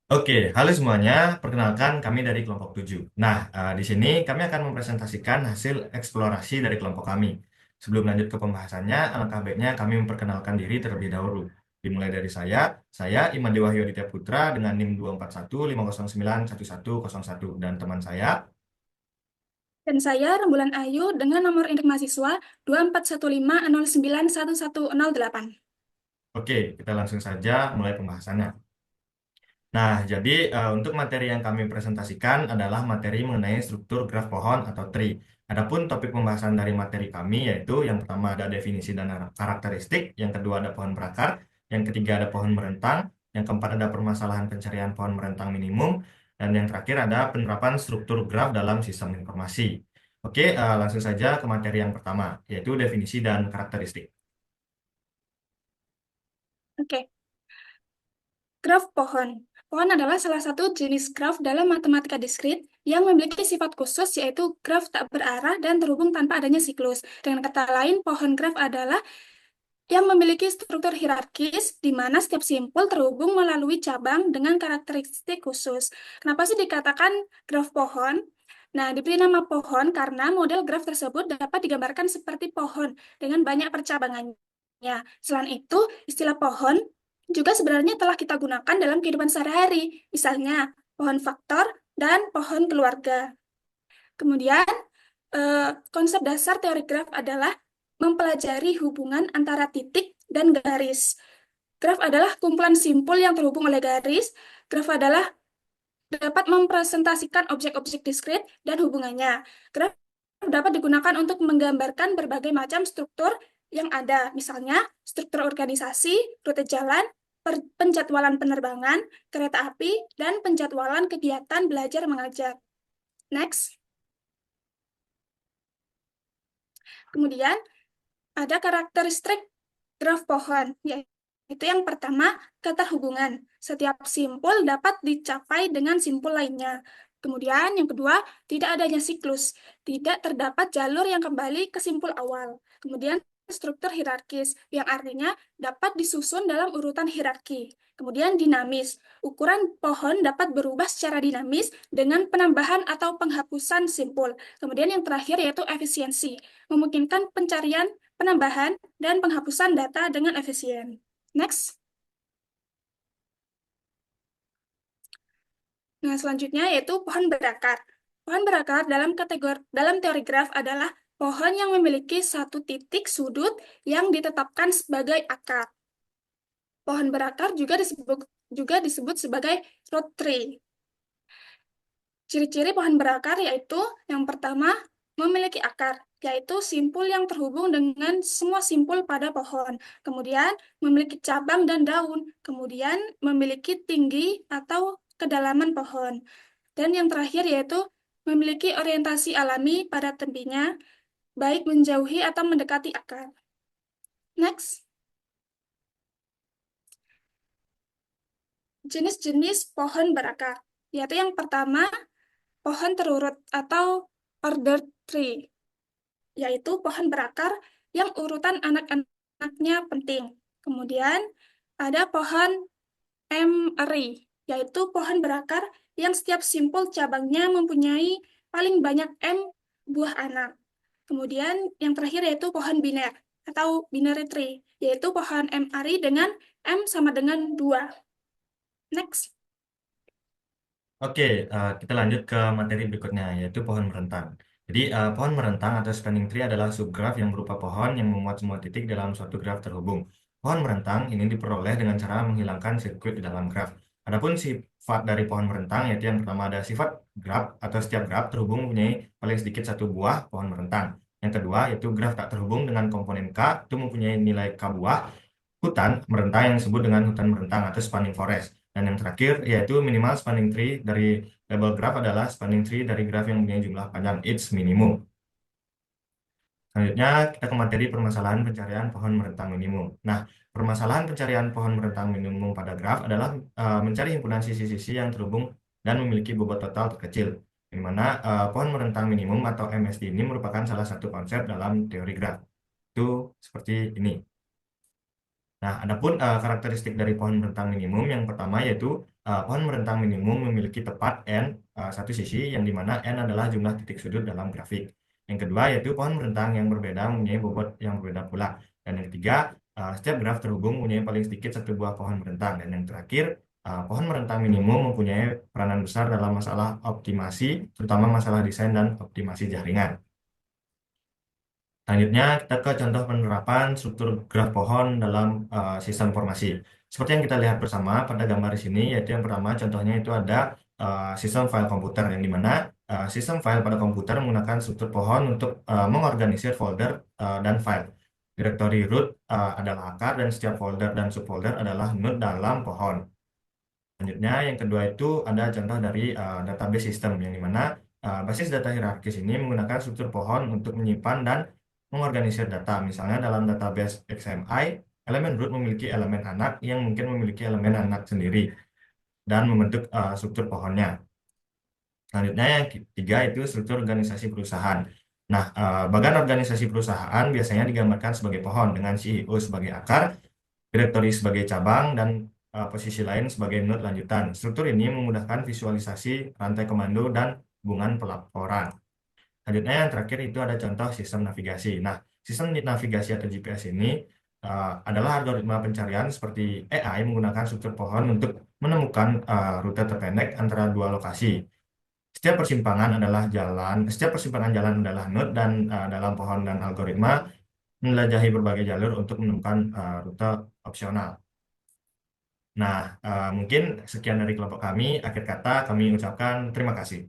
Oke, halo semuanya. Perkenalkan kami dari kelompok 7. Nah, di sini kami akan mempresentasikan hasil eksplorasi dari kelompok kami. Sebelum lanjut ke pembahasannya, alangkah baiknya kami memperkenalkan diri terlebih dahulu. Dimulai dari saya Imade Wahyu Aditya Putra dengan NIM 24150911101 dan teman saya. Dan saya Rembulan Ayu dengan nomor induk mahasiswa 2415091108. Oke, kita langsung saja mulai pembahasannya. Nah, jadi untuk materi yang kami presentasikan adalah materi mengenai struktur graf pohon atau tree. Adapun topik pembahasan dari materi kami yaitu yang pertama ada definisi dan karakteristik, yang kedua ada pohon berakar, yang ketiga ada pohon merentang, yang keempat ada permasalahan pencarian pohon merentang minimum, dan yang terakhir ada penerapan struktur graf dalam sistem informasi. Oke, langsung saja ke materi yang pertama, yaitu definisi dan karakteristik. Oke, graf pohon. Pohon adalah salah satu jenis graf dalam matematika diskrit yang memiliki sifat khusus yaitu graf tak berarah dan terhubung tanpa adanya siklus. Dengan kata lain, pohon graf adalah yang memiliki struktur hierarkis di mana setiap simpul terhubung melalui cabang dengan karakteristik khusus. Kenapa sih dikatakan graf pohon? Nah, diberi nama pohon karena model graf tersebut dapat digambarkan seperti pohon dengan banyak percabangannya. Selain itu, istilah pohon juga sebenarnya telah kita gunakan dalam kehidupan sehari-hari, misalnya pohon faktor dan pohon keluarga. Kemudian, konsep dasar teori graf adalah mempelajari hubungan antara titik dan garis. Graf adalah kumpulan simpul yang terhubung oleh garis. Graf adalah dapat mempresentasikan objek-objek diskrit dan hubungannya. Graf dapat digunakan untuk menggambarkan berbagai macam struktur yang ada, misalnya struktur organisasi, rute jalan, penjadwalan penerbangan, kereta api, dan penjadwalan kegiatan belajar mengajar. Next. Kemudian, ada karakteristik graf pohon, yaitu yang pertama, keterhubungan. Setiap simpul dapat dicapai dengan simpul lainnya. Kemudian, yang kedua, tidak adanya siklus. Tidak terdapat jalur yang kembali ke simpul awal. Kemudian, struktur hierarkis, yang artinya dapat disusun dalam urutan hierarki. Kemudian, dinamis. Ukuran pohon dapat berubah secara dinamis dengan penambahan atau penghapusan simpul. Kemudian, yang terakhir yaitu efisiensi, memungkinkan pencarian, penambahan, dan penghapusan data dengan efisien. Next. Nah, selanjutnya yaitu pohon berakar. Pohon berakar dalam teori graf adalah pohon yang memiliki satu titik sudut yang ditetapkan sebagai akar. Pohon berakar juga disebut sebagai root tree. Ciri-ciri pohon berakar yaitu yang pertama, memiliki akar, yaitu simpul yang terhubung dengan semua simpul pada pohon. Kemudian memiliki cabang dan daun. Kemudian memiliki tinggi atau kedalaman pohon. Dan yang terakhir yaitu memiliki orientasi alami pada tempinya, baik menjauhi atau mendekati akar. Next, jenis-jenis pohon berakar, yaitu yang pertama, pohon terurut atau ordered tree, yaitu pohon berakar yang urutan anak-anaknya penting. Kemudian ada pohon emery, yaitu pohon berakar yang setiap simpul cabangnya mempunyai paling banyak M buah anak. Kemudian yang terakhir yaitu pohon biner atau binary tree, yaitu pohon emery dengan M sama dengan 2. Next. Oke, kita lanjut ke materi berikutnya, yaitu pohon merentang. Jadi, pohon merentang atau spanning tree adalah subgraf yang berupa pohon yang memuat semua titik dalam suatu graf terhubung. Pohon merentang ini diperoleh dengan cara menghilangkan sirkuit di dalam graf. Adapun sifat dari pohon merentang, yaitu yang pertama ada sifat graf atau setiap graf terhubung mempunyai paling sedikit satu buah pohon merentang. Yang kedua, yaitu graf tak terhubung dengan komponen K, itu mempunyai nilai K buah. Hutan merentang yang disebut dengan hutan merentang atau spanning forest. Dan yang terakhir yaitu minimal spanning tree dari label graph adalah spanning tree dari graf yang mempunyai jumlah panjang its minimum. Selanjutnya kita ke materi permasalahan pencarian pohon merentang minimum. Nah, permasalahan pencarian pohon merentang minimum pada graf adalah mencari himpunan sisi-sisi yang terhubung dan memiliki bobot total terkecil. Di mana pohon merentang minimum atau MSD ini merupakan salah satu konsep dalam teori graf. Itu seperti ini. Nah, adapun karakteristik dari pohon rentang minimum yang pertama yaitu pohon merentang minimum memiliki tepat n satu sisi, yang dimana n adalah jumlah titik sudut dalam grafik. Yang kedua yaitu pohon merentang yang berbeda mempunyai bobot yang berbeda pula. Dan yang ketiga, setiap graf terhubung mempunyai paling sedikit satu buah pohon merentang. Dan yang terakhir, pohon merentang minimum mempunyai peranan besar dalam masalah optimasi, terutama masalah desain dan optimasi jaringan. Selanjutnya, kita ke contoh penerapan struktur graf pohon dalam sistem informasi. Seperti yang kita lihat bersama pada gambar di sini, yaitu yang pertama contohnya itu ada sistem file komputer, yang dimana sistem file pada komputer menggunakan struktur pohon untuk mengorganisir folder dan file. Direktori root adalah akar, dan setiap folder dan subfolder adalah node dalam pohon. Selanjutnya, yang kedua itu ada contoh dari database system, yang dimana basis data hierarkis ini menggunakan struktur pohon untuk menyimpan dan mengorganisir data. Misalnya dalam database XMI, elemen root memiliki elemen anak yang mungkin memiliki elemen anak sendiri dan membentuk struktur pohonnya. Selanjutnya, yang ketiga itu struktur organisasi perusahaan. Nah, bagian organisasi perusahaan biasanya digambarkan sebagai pohon dengan CEO sebagai akar, direktori sebagai cabang, dan posisi lain sebagai node lanjutan. Struktur ini memudahkan visualisasi rantai komando dan hubungan pelaporan. Selanjutnya yang terakhir itu ada contoh sistem navigasi. Nah, sistem navigasi atau GPS ini adalah algoritma pencarian seperti AI menggunakan struktur pohon untuk menemukan rute terpendek antara dua lokasi. Setiap persimpangan jalan adalah node, dan dalam pohon dan algoritma menjelajahi berbagai jalur untuk menemukan rute opsional. Nah, mungkin sekian dari kelompok kami. Akhir kata, kami ucapkan terima kasih.